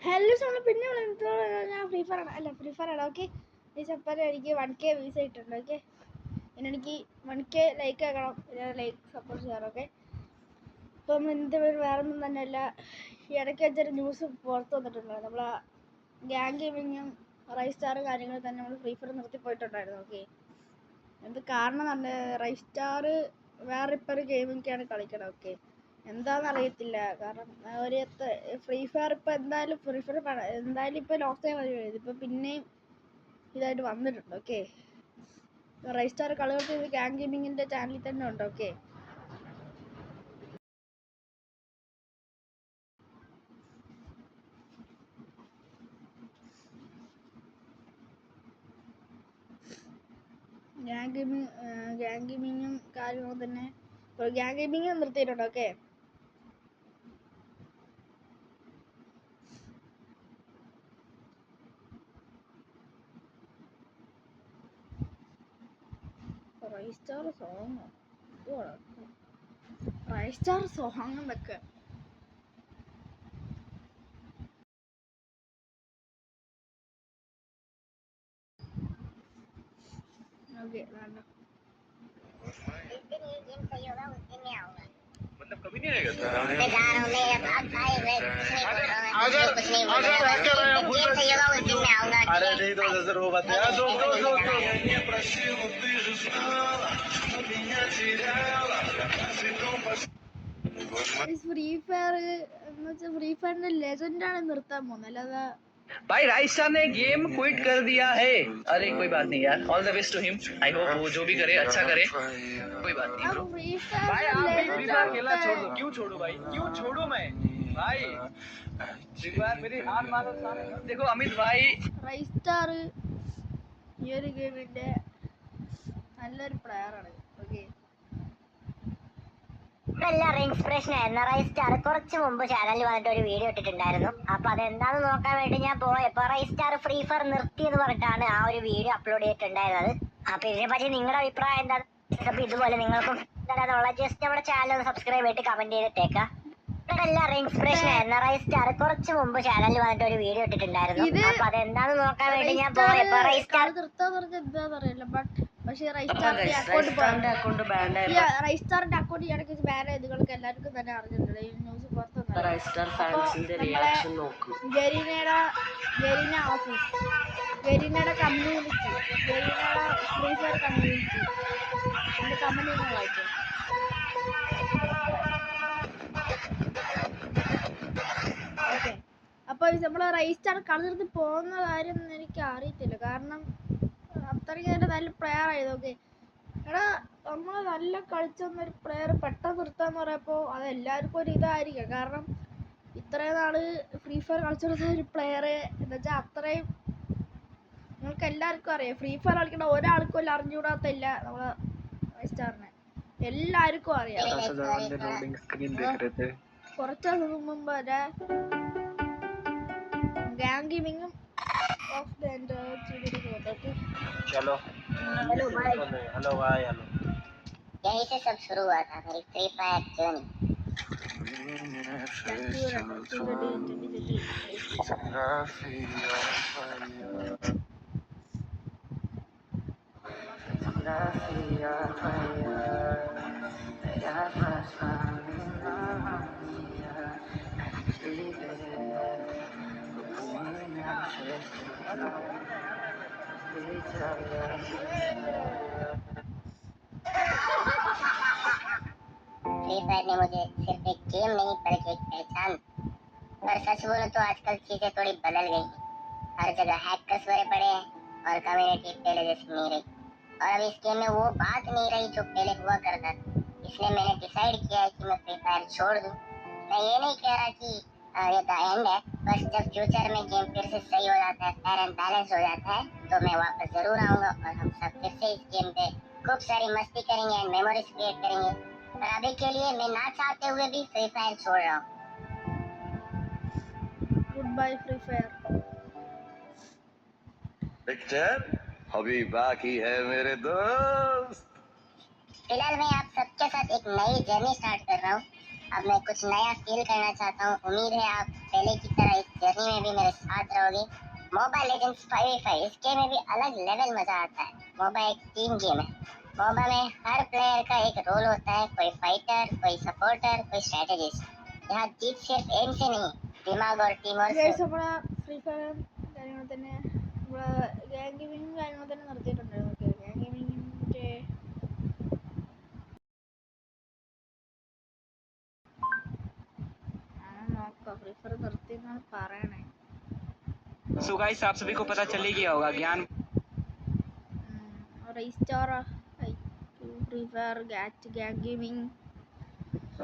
Hello Zola പിന്നെ ഞാൻ free fire ആണ് ഓക്കെ ഈ ചപ്പാൻ എനിക്ക് 1K വ്യൂസ് ആയിട്ടുണ്ട് ഓക്കെ പിന്നെ എനിക്ക് 1K ലൈക്ക് ആക്കണം ലൈക്ക് സപ്പോർട്ട് ചെയ്യാറ് ഓക്കെ ഇപ്പം എൻ്റെ പേര് വേറെ ഒന്നും തന്നെയല്ല ഈ ഇടയ്ക്ക് വെച്ചൊരു ന്യൂസ് പുറത്ത് വന്നിട്ടുണ്ട് നമ്മളെ ഗ്യാങ് ഗെയിമിങ്ങും റൈസ് സ്റ്റാർ കാര്യങ്ങൾ തന്നെ നമ്മൾ ഫ്രീ ഫയർ നിർത്തിപ്പോയിട്ടുണ്ടായിരുന്നു ഓക്കെ എന്ത് കാരണം തന്നെ റൈസ് സ്റ്റാർ വേറെ ഇപ്പോൾ ഒരു ഗെയിമിങ്ങൊക്കെയാണ് കളിക്കണം ഓക്കെ എന്താണെന്ന് അറിയത്തില്ല കാരണം ഒരു ഫ്രീ ഫയർ ഇപ്പോൾ എന്തായാലും ഫ്രീ ഫയർ എന്തായാലും ഇപ്പോൾ ലോക്ക് ടൈം ഇതിപ്പോൾ പിന്നെയും ഇതായിട്ട് വന്നിട്ടുണ്ട് ഓക്കെ റൈസ് സ്റ്റാർ കളികൾക്ക് ഇത് ഗ്യാങ് ഗെയിമിങ്ങിൻ്റെ ചാനലിൽ തന്നെ ഉണ്ട് ഓക്കെ ഗ്യാങ് ഗെയിമിങ്ങും കാര്യങ്ങളും തന്നെ ഗ്യാങ് ഗെയിമിങ് നിർത്തിയിട്ടുണ്ട് ഓക്കെ റൈസ് സ്റ്റാർ സോങ് എന്നൊക്കെ ओके मतलब कभी नहीं आएगा सर अरे नहीं तो सर वो बात फ्री फायर फ्री फायर ने लेजेंड ആണ് നിർത്താൻ പോകുന്നത് അല്ലാതെ भाई राइस स्टार ने गेम क्विट कर दिया है। अरे कोई बात नहीं यार, all the best to him. I hope वो जो भी करे अच्छा करे, कोई बात नहीं ब्रो। भाई आप फ्री फायर खेलना छोड़ दो। क्यों छोड़ू भाई, क्यों छोड़ू मैं भाई, एक बार मेरी हार मारो सामने। देखो अमित भाई റൈസ് സ്റ്റാർ ഈ ഒരു ഗെയിമിന്റെ നല്ലൊരു പ്ലെയർ ആണ് ഓക്കെ എല്ലാവരും ഇൻസ്പിറേഷൻ ആയിരുന്നു. റൈസ് സ്റ്റാർ കുറച്ച് മുമ്പ് ചാനലിൽ വന്നിട്ട് ഒരു വീഡിയോ ഇട്ടിട്ടുണ്ടായിരുന്നു. അപ്പൊ അതെന്താന്ന് നോക്കാൻ വേണ്ടി ഞാൻ പോയപ്പോ റൈസ് സ്റ്റാർ ഫ്രീ ഫയർ നിർത്തി എന്ന് പറഞ്ഞിട്ടാണ് ആ ഒരു വീഡിയോ അപ്ലോഡ് ചെയ്തിട്ടുണ്ടായിരുന്നത്. അപ്പൊ ഇതിനെ പറ്റി നിങ്ങളുടെ അഭിപ്രായം എന്താ? അപ്പൊ ഇതുപോലെ നിങ്ങൾക്കും ജസ്റ്റ് നമ്മുടെ ചാനൽ ഒന്ന് സബ്സ്ക്രൈബ് ചെയ്തിട്ട് കമന്റ് ചെയ്തിട്ടേക്കാം. എല്ലാവരും ഇൻസ്പിറേഷൻ ആയിരുന്നു. റൈസ് സ്റ്റാർ കുറച്ച് മുമ്പ് ചാനലിൽ വന്നിട്ട് ഒരു വീഡിയോ ഇട്ടിട്ടുണ്ടായിരുന്നു. അപ്പൊ അതെന്താന്ന് നോക്കാൻ വേണ്ടി ഞാൻ പോയപ്പോ റൈസ് സ്റ്റാർ നിർത്താന്ന് പറഞ്ഞാൽ എന്താന്ന് അറിയില്ല പക്ഷേ റൈസ് സ്റ്റാറിന്റെ അക്കൗണ്ട് റൈസ് സ്റ്റാറിന്റെ അക്കൗണ്ട് ഇടയ്ക്ക് ബാൻ ആയത് നിങ്ങൾക്ക് എല്ലാവർക്കും തന്നെ അറിഞ്ഞിട്ടുണ്ട്. ഈ ന്യൂസ് പുറത്ത് ഗരീന ഓഫീസ് ഗരീനയുടെ കമ്മ്യൂണിറ്റി ഗരീനയുടെ ഫ്രീ ഫയർ കമ്മ്യൂണിറ്റി എൻ്റെ കമന്റ് നിങ്ങൾ വായിച്ചു ഓക്കെ. അപ്പോൾ നമ്മൾ റൈസ് സ്റ്റാർ കളി പോകുന്ന കാര്യം എനിക്ക് അറിയത്തില്ല കാരണം അത്രയ്ക്ക് തന്നെ നല്ല പ്ലെയർ ആയത് ഓക്കെ എടാ നമ്മൾ നല്ല കളിച്ചൊന്നൊരു പ്ലെയർ പെട്ടെന്ന് നിർത്താന്ന് പറയുമ്പോൾ അത് എല്ലാവർക്കും ഒരു ഇതായിരിക്കും കാരണം ഇത്രയും നാള് ഫ്രീ ഫയർ കളിച്ചിരുന്ന ഒരു പ്ലെയർ എന്ന് വെച്ചാൽ അത്രയും നിങ്ങൾക്ക് എല്ലാവർക്കും അറിയാം ഫ്രീ ഫയർ കളിക്കുന്ന ഒരാൾക്കും എല്ലാം അറിഞ്ഞുകൂടാത്തില്ല നമ്മളെ റൈസ് സ്റ്റാറിനെ എല്ലാവർക്കും അറിയാം. കുറച്ച് ദിവസം മുമ്പ് വരെ ഗ്യാങ് ഗെയിമിങ്ങും ऑफ द एंड चीज़ें होता है। चलो हेलो भाई हेलो भाई हेलो यही से सब शुरू हुआ था मेरी free fire journey. Free Fire ने मुझे सिर्फ एक गेम नहीं बल्कि एक पहचान। पर सच बोलो तो आजकल चीजें थोड़ी बदल गई हैं। हर जगह हैकर्स भरे पड़े हैं और कम्युनिटी पहले जैसी नहीं रही और अब इस गेम में वो बात नहीं रही जो पहले हुआ करता था। इसलिए मैंने डिसाइड किया है कि मैं फ्री फायर छोड़ दूं। मैं ये नहीं कह रहा कि ये द एंड है, बस जब फ्यूचर में गेम फिर से सही हो जाता है, फेयर एंड बैलेंस हो जाता है तो मैं वापस जरूर आऊंगा और हम सब फिर से इस गेम पे खूब सारी मस्ती करेंगे एंड मेमोरीज क्रिएट करेंगे। पर अभी के लिए मैं ना चाहते हुए भी फ्री फायर छोड़ रहा हूँ। Good bye Free Fire. Victor अभी बाकी है मेरे दोस्त। फिलहाल मैं आप सबके साथ एक नई जर्नी स्टार्ट कर रहा हूँ। अब मैं कुछ नया फील करना चाहता हूँ। उम्मीद है आप पहले की तरह इस जर्नी में भी मेरे साथ रहोगे। मोबाइल लेजेंड्स 5v5 इस गेम में भी अलग लेवल मजा आता है। मोबा एक टीम गेम है। मोबा में हर प्लेयर का एक रोल होता है, कोई फाइटर, कोई सपोर्टर, कोई स्ट्रेटेजिस्ट। यहाँ जीत सिर्फ एम से नहीं, दिमाग और टीम वर्क ഗൈസ് से। നമ്മളെ ഫ്രീ ഫയർ കാര്യങ്ങൾ തന്നെ നമ്മളെ ഗ്യാങ് ഗെയിമിങ്ങും കാര്യങ്ങൾ തന്നെ നിർത്തിയിട്ടുണ്ടായിരുന്നു. ഓക്കെ, ഗ്യാങ് ഗെയിമിങ്ങിൻ്റെ നോക്കാം. ഫ്രീ ഫയർ നിർത്തി എന്നാണ് പറയണേ. सो गाइस आप सभी को पता चल ही गया होगा ज्ञान റീസ്റ്റാർ free fire gang gaming.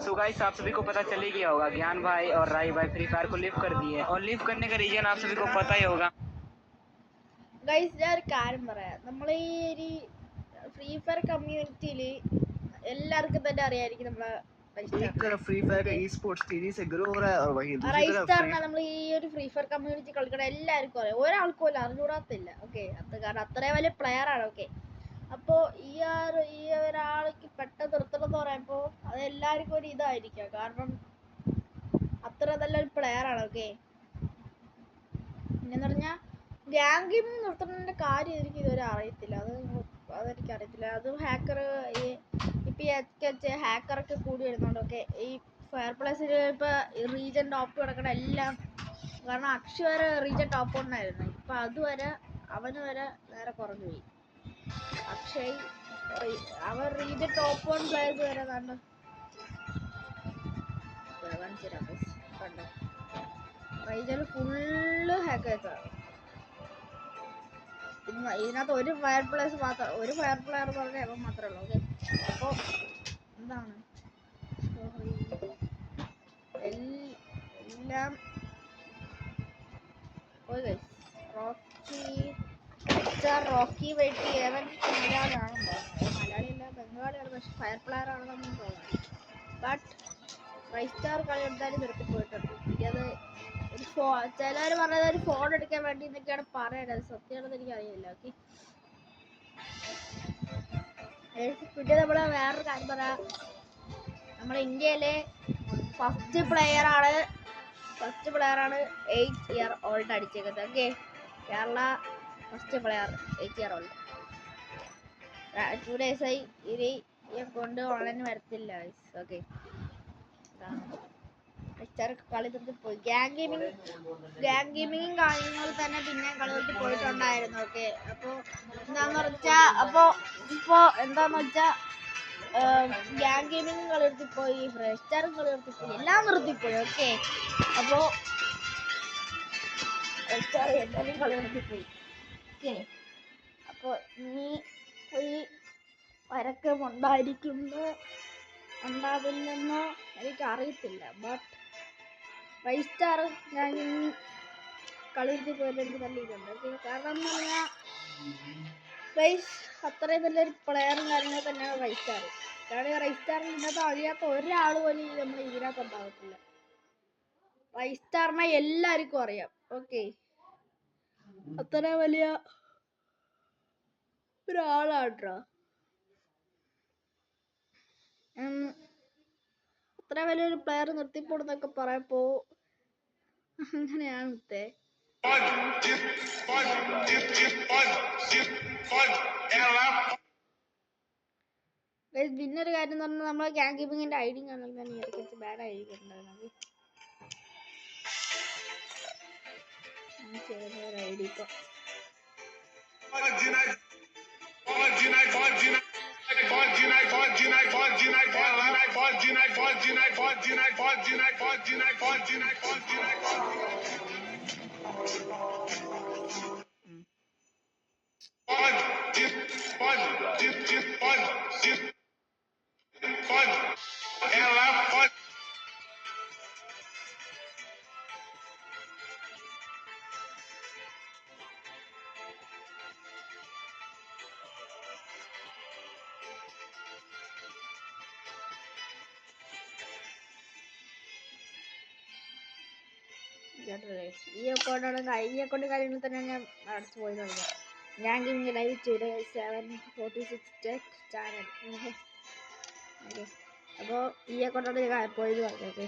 So guys आप सभी को पता चल ही गया होगा ज्ञान भाई और राय भाई फ्री फायर को लिव कर दिए और लिव करने का रीजन आप सभी को पता ही होगा. ഗൈസ് ഞാൻ ഒരു കാര്യം പറയാം. നമ്മൾ ഈ ഒരു ഫ്രീ ഫയർ കമ്മ്യൂണിറ്റിയിൽ എല്ലാവർക്കും തന്നെ അറിയാമായിരിക്കും നമ്മളെ एक तरफ फ्री फायर का ई स्पोर्ट्स तेजी से ग्रो हो रहा है और वहीं दूसरी तरफ റൈസ്റ്റാറിനെ നമ്മൾ ഈ ഒരു ഫ്രീ ഫയർ കമ്മ്യൂണിറ്റി കളിക്കണ എല്ലാവർക്കും അറിയാം. ഒരാൾക്കും പോലും അറിഞ്ഞൂടാത്തില്ല. ഓക്കെ, അത് കാരണം അത്രയും വലിയ പ്ലെയർ ആണ്. ഓക്കെ, അപ്പോൾ ഈ ഒരാൾക്ക് പെട്ടെന്ന് നിർത്തണം എന്ന് പറയുമ്പോൾ അത് എല്ലാവർക്കും ഒരു ഇതായിരിക്കാം. കാരണം അത്ര നല്ലൊരു പ്ലെയർ ആണ്. ഓക്കെ, പിന്നെന്ന് പറഞ്ഞാൽ ഗ്യാങ് ഗെയിമിങ് നിർത്തുന്നതിൻ്റെ കാര്യം എനിക്ക് ഇതുവരെ അറിയത്തില്ല. അതെനിക്ക് അറിയത്തില്ല. അത് ഹാക്കർ ഇപ്പം ഹാക്കറൊക്കെ കൂടി വരുന്നുണ്ടൊക്കെ ഈ ഫയർ പ്ലേസിൽ ഇപ്പോൾ റീജൻ ടോപ്പ് കിടക്കണ എല്ലാം. കാരണം അക്ഷയ് വരെ റീജൻ ടോപ്പ് ഉണ്ടായിരുന്നു. ഇപ്പം അതുവരെ അവന് വരെ നേരെ കുറഞ്ഞു പോയി. അക്ഷയ് അവൻ റീജൻ ടോപ്പ് 1 പ്ലേയേഴ്സ് വരെ കണ്ടോ കണ്ടോ റീജൻ ഫുള്ള് ഹാക്കേഴ്സാണ്. ഇതിനകത്ത് ഒരു ഫയർ പ്ലെയർ പറഞ്ഞാൽ അവൻ മാത്രമേ ഉള്ളൂ. ഓക്കെ, അപ്പോൾ എന്താണ് എല്ലാം റോക്കി വെട്ടി ഏവൻ മലയാളിയാണുണ്ടോ? മലയാളിയല്ല, ബംഗാളിയാണ്. പക്ഷെ ഫയർ പ്ലെയർ ആണെന്നൊന്നും തോന്നുന്നു. ബട്ട് റൈസ്റ്റാർ കളി എടുത്താലും നിർത്തിപ്പോയിട്ടുണ്ട്. എനിക്കത് ഒരു ചിലർ പറഞ്ഞത് ഒരു ഫോൺ എടുക്കാൻ വേണ്ടി എന്നൊക്കെയാണ് പറയണത്. സത്യമാണെന്ന് എനിക്കറിയില്ല. ഓക്കെ, പിന്നെ നമ്മള് വേറൊരു കാര്യം പറയാം. നമ്മുടെ ഇന്ത്യയിലെ ഫസ്റ്റ് പ്ലെയറാണ് 8 year old അടിച്ചേക്കുന്നത്. Okay, Kerala first player 8 year old. 2 days ആയി ഇനി കൊണ്ട് ഓൺലൈൻ വരത്തില്ല. ഓക്കെ, കളി നിർത്തി പോയി. ഗ്യാങ് ഗെയിമിങ്ങും കാര്യങ്ങൾ തന്നെ പിന്നെ കളി നിർത്തി പോയിട്ടുണ്ടായിരുന്നു. ഓക്കെ, അപ്പോൾ എന്താന്ന് വെച്ചാൽ ഗ്യാങ് ഗെയിമിങ്ങും കളി നിർത്തിപ്പോയി, ഫ്രഷ്റ്റാറും കളി നിർത്തിപ്പോയി, എല്ലാം നിർത്തിപ്പോയി. ഓക്കെ, അപ്പോൾ ഫ്രഷ്റ്റാർ എല്ലാവരും കളി നിർത്തിപ്പോയി. ഓക്കെ, അപ്പോൾ ഇനി ഒരു പരക്കം ഉണ്ടാവില്ലെന്നോ എനിക്കറിയത്തില്ല. ബട്ട് റൈസ്റ്റാർ ഞാൻ കളി നിർത്തി പോയിട്ട് എനിക്ക് നല്ല ഇതുണ്ട്. ഓക്കെ, കാരണം എന്ന് പറഞ്ഞാൽ അത്രയും നല്ലൊരു പ്ലെയറും കാര്യങ്ങളും തന്നെയാണ് റൈസ്റ്റാർ. കാരണം റൈസ്റ്റാറിന് ഇതിനകത്ത് അറിയാത്ത ഒരാൾ പോലും നമ്മൾ ഇതിനകത്ത് ഉണ്ടാകത്തില്ല. റൈസ്റ്റാറിനെ എല്ലാവർക്കും അറിയാം. ഓക്കെ, അത്ര വലിയ ഒരാളാട്ടോ. അത്ര വലിയൊരു പ്ലെയർ നിർത്തിപ്പോടുന്നൊക്കെ പറയപ്പോ അങ്ങനെയാണ് മുത്തേ. പിന്നൊരു കാര്യം എന്ന് പറഞ്ഞാൽ നമ്മളെ ഗ്യാങ് ഗെയിമിങ്ങിന്റെ ഐഡിയും കാണുന്നത് തന്നെ ഇടയ്ക്ക് ബാഡ് ആയിരിക്കുന്നുണ്ടായിരുന്നു. ഒരു ഐഡി ഇപ്പൊ ഈ അക്കൗണ്ട് കാര്യങ്ങൾ തന്നെ ഞാൻ അടച്ചു പോയി തുടങ്ങി. ഞാൻ ഗെയിമിംഗ് ലൈവ് 746 ചാനൽ. ഓക്കെ, അപ്പോൾ ഈ അക്കൗണ്ടാണ് ഞാൻ പോയത് പറഞ്ഞത്.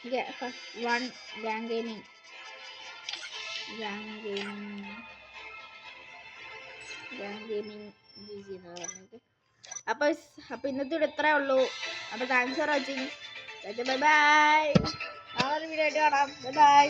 Okay, first 1 gang gaming gaming GG എന്ന് പറഞ്ഞത്. അപ്പോൾ ഇന്നത്തെ ഇവിടെ ഇത്രേ ഉള്ളൂ. അപ്പോൾ thanks for watching. Bye bye. ആ ഒരു വീഡിയോ ആയിട്ട് കാണാം. Bye bye.